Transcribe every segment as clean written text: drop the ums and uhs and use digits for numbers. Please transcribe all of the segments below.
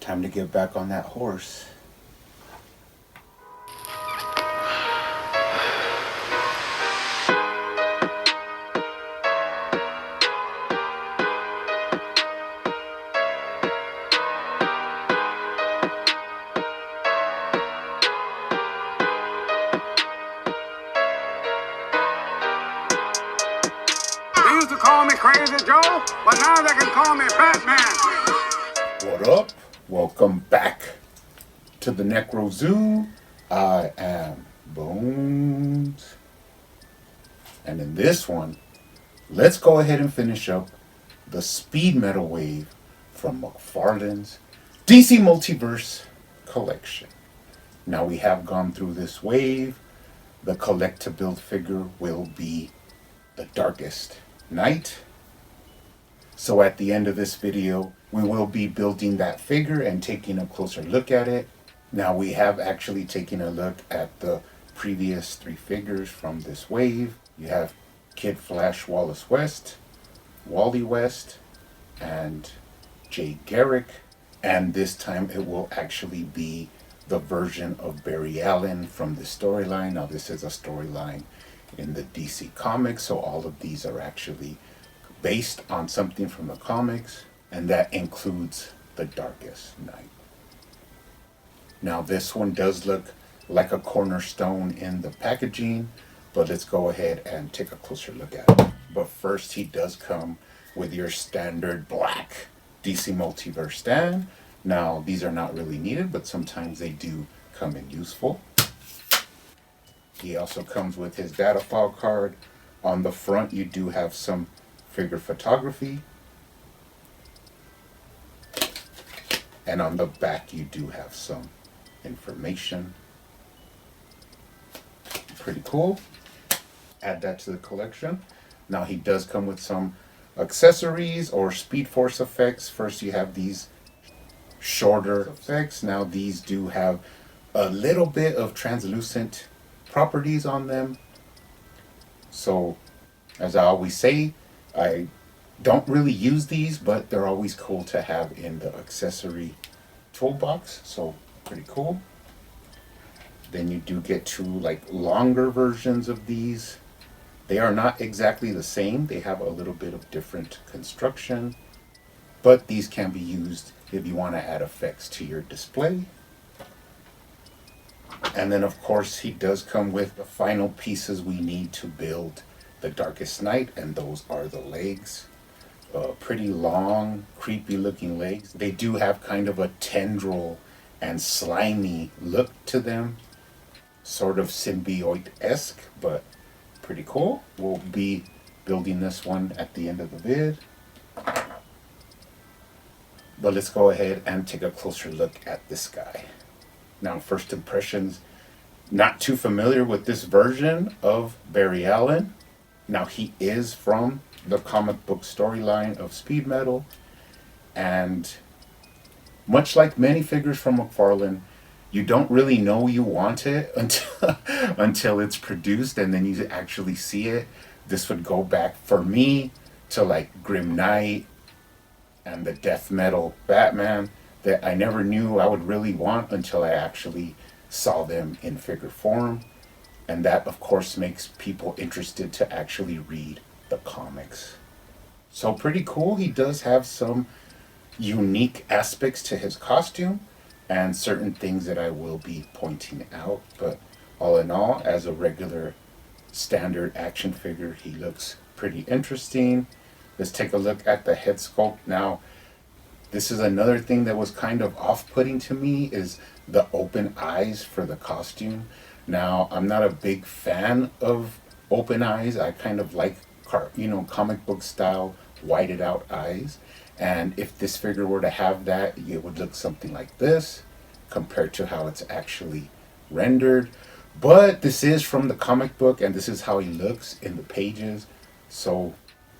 Time to get back on that horse. They used to call me Crazy Joe, but now they can call me Batman. What up? Welcome back to the Necro Zoo. I am Bones. And in this one, let's go ahead and finish up the speed metal wave from McFarlane's DC Multiverse collection. Now we have gone through this wave. The collect to build figure will be the Darkest Night. So at the end of this video, we will be building that figure and taking a closer look at it. Now we have actually taken a look at the previous three figures from this wave. You have Kid Flash Wallace West, Wally West, and Jay Garrick. And this time it will actually be the version of Barry Allen from the storyline. Now this is a storyline in the DC comics, so all of these are actually based on something from the comics, and that includes the Darkest Night. Now this one does look like a cornerstone in the packaging, but let's go ahead and take a closer look at it. But first, he does come with your standard black DC Multiverse stand. Now these are not really needed, but sometimes they do come in useful. He also comes with his data file card. On the front, you do have some figure photography. And on the back, you do have some information. Pretty cool. Add that to the collection. Now he does come with some accessories or Speed Force effects. First, you have these shorter effects. Now these do have a little bit of translucent properties on them. So, as I always say, I don't really use these, but they're always cool to have in the accessory toolbox. So, pretty cool. Then you do get two like longer versions of these. They are not exactly the same. They have a little bit of different construction, but these can be used if you want to add effects to your display. And then of course he does come with the final pieces we need to build the Darkest Night, and those are the legs. Pretty long, creepy looking legs. They do have kind of a tendril and slimy look to them. Sort of symbiote-esque, but pretty cool. We'll be building this one at the end of the vid. But let's go ahead and take a closer look at this guy. Now, first impressions, not too familiar with this version of Barry Allen. Now, he is from the comic book storyline of Speed Metal, and much like many figures from McFarlane, you don't really know you want it until it's produced, and then you actually see it. This would go back for me to like Grim Knight and the death metal Batman that I never knew I would really want until I actually saw them in figure form. And that, of course, makes people interested to actually read the comics. So pretty cool. He does have some unique aspects to his costume and certain things that I will be pointing out. But all in all, as a regular standard action figure, he looks pretty interesting. Let's take a look at the head sculpt. Now, this is another thing that was kind of off-putting to me, is the open eyes for the costume. Now, I'm not a big fan of open eyes. I kind of like, comic book style whited out eyes. And if this figure were to have that, it would look something like this compared to how it's actually rendered. But this is from the comic book, and this is how he looks in the pages. So,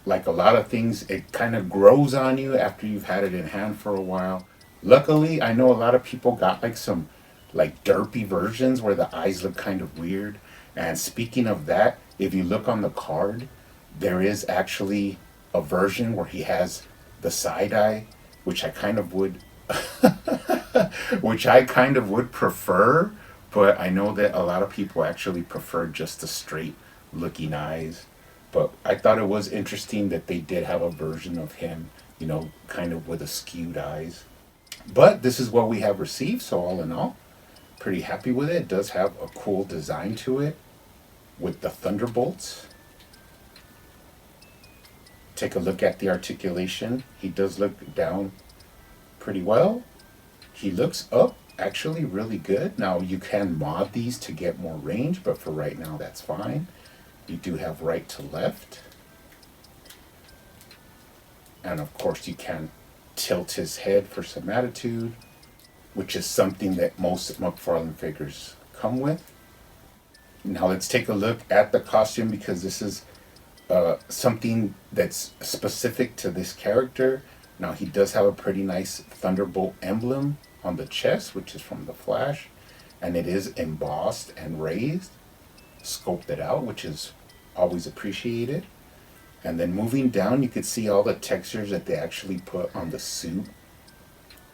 like a lot of things, it kind of grows on you after you've had it in hand for a while. Luckily, I know a lot of people got like some like derpy versions where the eyes look kind of weird. And speaking of that, if you look on the card, there is actually a version where he has the side eye, which I kind of would which I kind of would prefer, but I know that a lot of people actually prefer just the straight looking eyes. But I thought it was interesting that they did have a version of him, kind of with a skewed eyes. But this is what we have received, so all in all, pretty happy with it. It does have a cool design to it with the thunderbolts. Take a look at the articulation. He does look down pretty well. He looks up actually really good. Now you can mod these to get more range, but for right now that's fine. You do have right to left. And of course you can tilt his head for some attitude, which is something that most McFarlane figures come with. Now let's take a look at the costume, because this is something that's specific to this character. Now he does have a pretty nice Thunderbolt emblem on the chest, which is from the Flash, and it is embossed and raised, sculpted out, which is always appreciated. And then moving down, you could see all the textures that they actually put on the suit,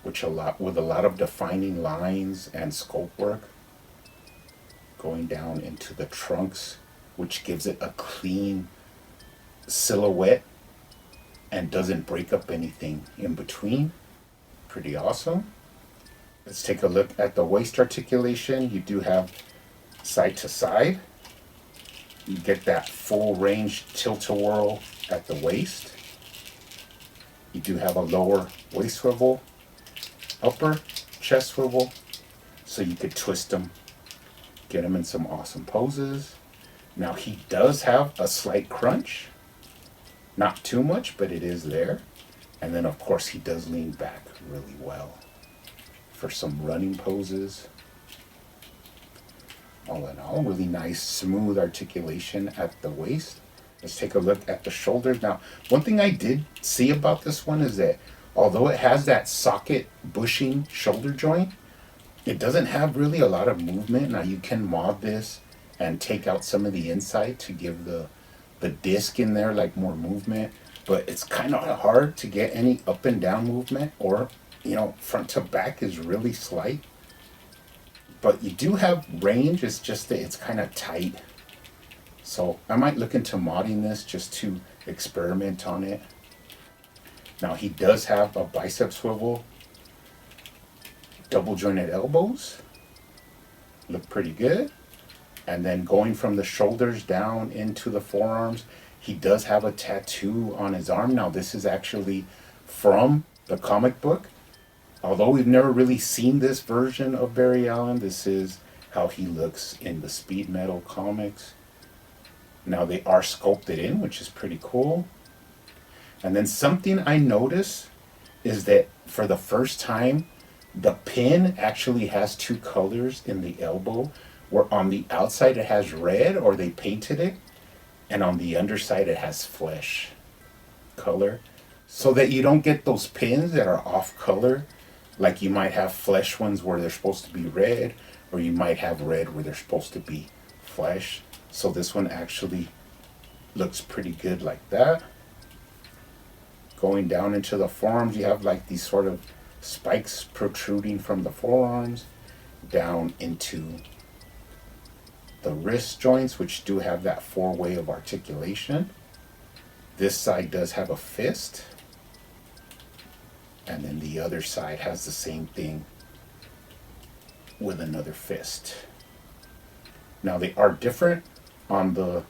with a lot of defining lines and sculpt work. Going down into the trunks, which gives it a clean silhouette and doesn't break up anything in between. Pretty awesome. Let's take a look at the waist articulation. You do have side to side. You get that full range tilt-a-whirl at the waist. You do have a lower waist swivel, upper chest swivel, so you could twist them, get them in some awesome poses. Now he does have a slight crunch, not too much, but it is there. And then of course he does lean back really well for some running poses. All in all, really nice smooth articulation at the waist. Let's take a look at the shoulders. Now, one thing I did see about this one is that although it has that socket bushing shoulder joint, it doesn't have really a lot of movement. Now you can mod this and take out some of the inside to give the disc in there like more movement, but it's kind of hard to get any up and down movement, or front to back is really slight. But you do have range, it's just that it's kind of tight. So I might look into modding this just to experiment on it. Now he does have a bicep swivel, double jointed elbows, look pretty good. And then going from the shoulders down into the forearms, he does have a tattoo on his arm. Now this is actually from the comic book. Although we've never really seen this version of Barry Allen, this is how he looks in the Speed Metal comics. Now they are sculpted in, which is pretty cool. And then something I noticed is that for the first time, the pin actually has two colors in the elbow, where on the outside it has red, or they painted it, and on the underside it has flesh color, so that you don't get those pins that are off color. Like you might have flesh ones where they're supposed to be red, or you might have red where they're supposed to be flesh. So this one actually looks pretty good like that. Going down into the forearms, you have like these sort of spikes protruding from the forearms down into the wrist joints, which do have that four-way of articulation. This side does have a fist, and then the other side has the same thing with another fist. Now they are different. On the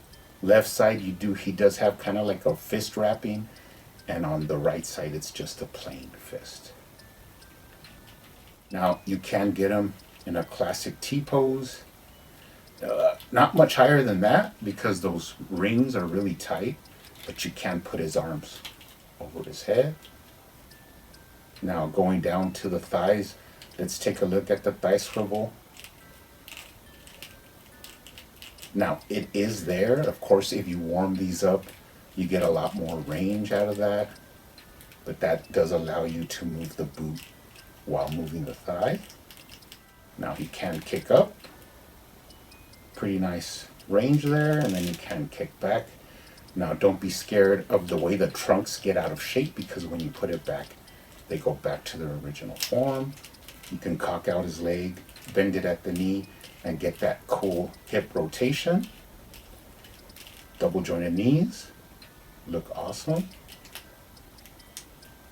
left side he does have kind of like a fist wrapping, and on the right side it's just a plain fist. Now you can get him in a classic T-pose. Not much higher than that because those rings are really tight, but you can put his arms over his head. Now going down to the thighs, let's take a look at the thigh swivel. Now it is there. Of course, if you warm these up, you get a lot more range out of that, but that does allow you to move the boot while moving the thigh. Now he can kick up. Pretty nice range there, and then you can kick back. Now don't be scared of the way the trunks get out of shape, because when you put it back, they go back to their original form. You can cock out his leg, bend it at the knee, and get that cool hip rotation. Double jointed knees, look awesome.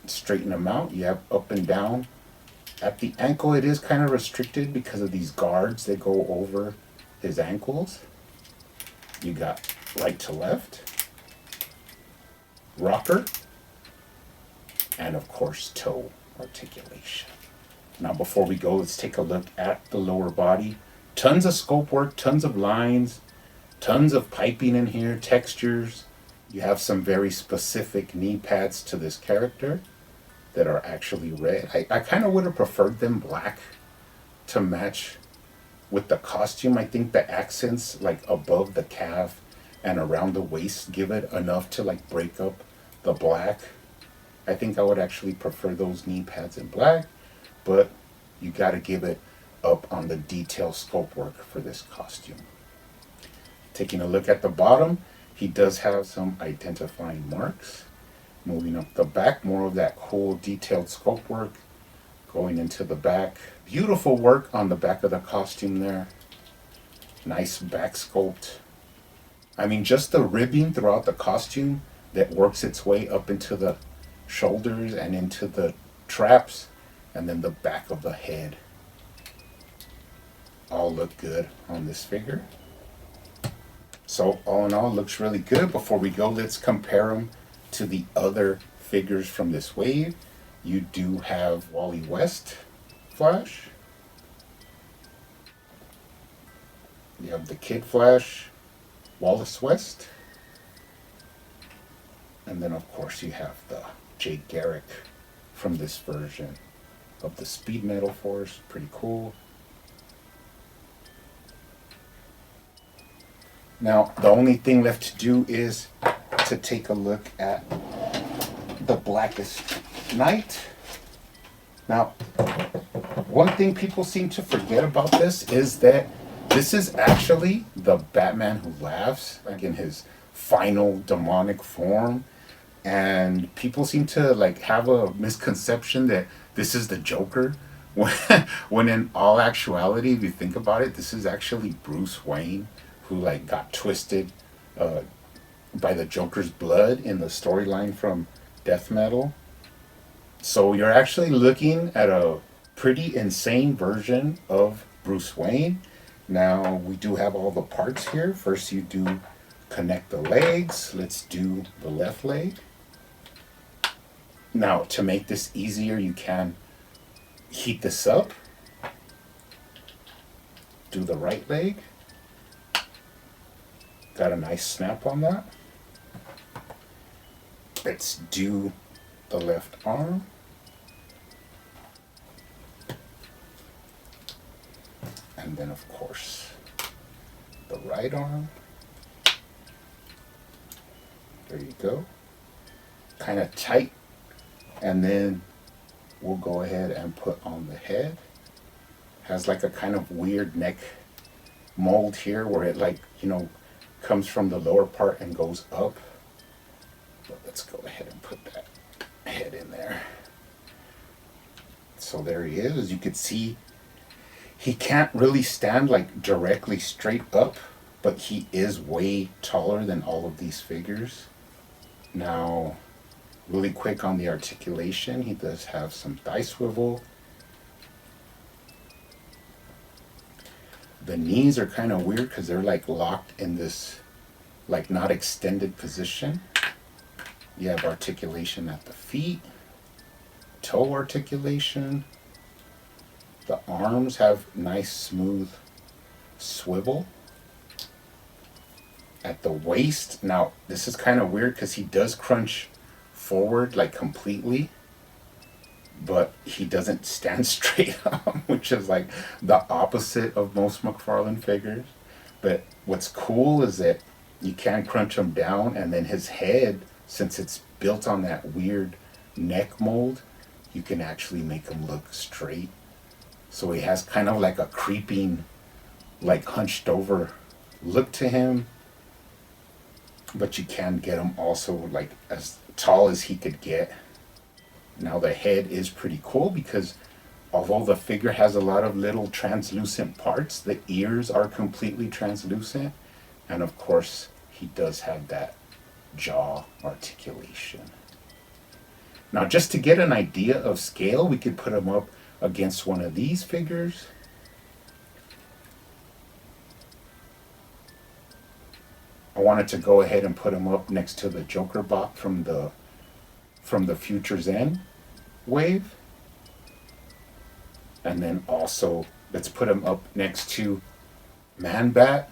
Straighten them out. You have up and down. At the ankle, it is kind of restricted because of these guards that go over his ankles. You got right to left, rocker, and of course toe articulation. Now before we go, let's take a look at the lower body. Tons of sculpt work, tons of lines, tons of piping in here, textures. You have some very specific knee pads to this character that are actually red. I kind of would have preferred them black to match with the costume. I think the accents like above the calf and around the waist give it enough to like break up the black. I think I would actually prefer those knee pads in black, but you got to give it up on the detail sculpt work for this costume. Taking a look at the bottom, he does have some identifying marks. Moving up the back, more of that cool detailed sculpt work. Going into the back, beautiful work on the back of the costume there. Nice back sculpt. I mean, just the ribbing throughout the costume that works its way up into the shoulders and into the traps, and then the back of the head. All look good on this figure. So all in all, looks really good. Before we go, let's compare them to the other figures from this wave. You do have Wally West Flash. You have the Kid Flash, Wallace West. And then of course you have the Jake Garrick from this version of the Speed Metal Force. Pretty cool. Now the only thing left to do is to take a look at the Blackest Night. Now, one thing people seem to forget about this is that this is actually the Batman Who Laughs, like in his final demonic form. And people seem to like have a misconception that this is the Joker, when in all actuality, if you think about it, this is actually Bruce Wayne, who like got twisted by the Joker's blood in the storyline from Death Metal. So you're actually looking at a pretty insane version of Bruce Wayne. Now we do have all the parts here. First you do connect the legs. Let's do the left leg. Now to make this easier, you can heat this up. Do the right leg. Got a nice snap on that. Let's do the left arm. And then of course the right arm. There you go. Kind of tight. And then we'll go ahead and put on the head. Has like a kind of weird neck mold here where it like, you know, comes from the lower part and goes up. But let's go ahead and put that head in there. So there he is. As you can see, he can't really stand like directly straight up, but he is way taller than all of these figures. Now, really quick on the articulation, he does have some thigh swivel. The knees are kind of weird because they're like locked in this like not extended position. You have articulation at the feet, toe articulation. The arms have nice smooth swivel. At the waist, now this is kind of weird because he does crunch forward like completely, but he doesn't stand straight up, which is like the opposite of most McFarlane figures. But what's cool is that you can crunch him down, and then his head, since it's built on that weird neck mold, you can actually make him look straight. So he has kind of like a creeping, like hunched over look to him, but you can get him also like as tall as he could get. Now the head is pretty cool because Although the figure has a lot of little translucent parts, the ears are completely translucent. And of course, he does have that jaw articulation. Now, just to get an idea of scale, we could put him up against one of these figures. I wanted to go ahead and put him up next to the Joker bot from the Future's End wave. And then also, let's put him up next to Man-Bat,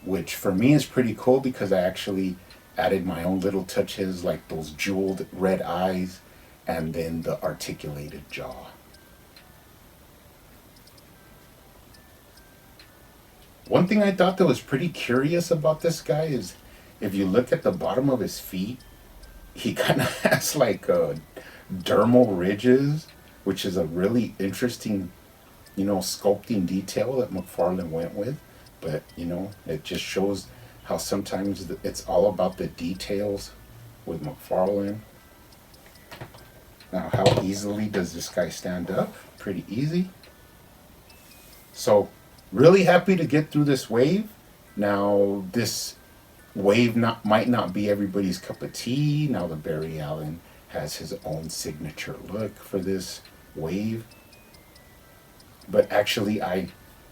which for me is pretty cool because I actually added my own little touches, like those jeweled red eyes and then the articulated jaw. One thing I thought that was pretty curious about this guy is if you look at the bottom of his feet, he kind of has like dermal ridges, which is a really interesting, sculpting detail that McFarlane went with. But, it just shows how sometimes it's all about the details with McFarlane. Now, how easily does this guy stand up? Pretty easy. So, really happy to get through this wave. Now, this wave might not be everybody's cup of tea. Now that Barry Allen has his own signature look for this wave. But actually, I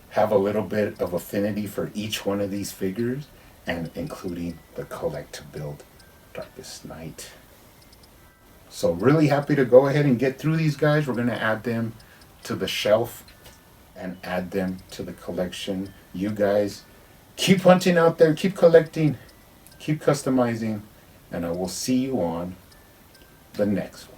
have a little bit of affinity for each one of these figures, and including the collect to build Darkest Night. So really happy to go ahead and get through these guys. We're going to add them to the shelf and add them to the collection. You guys keep hunting out there, keep collecting, keep customizing, and I will see you on the next one.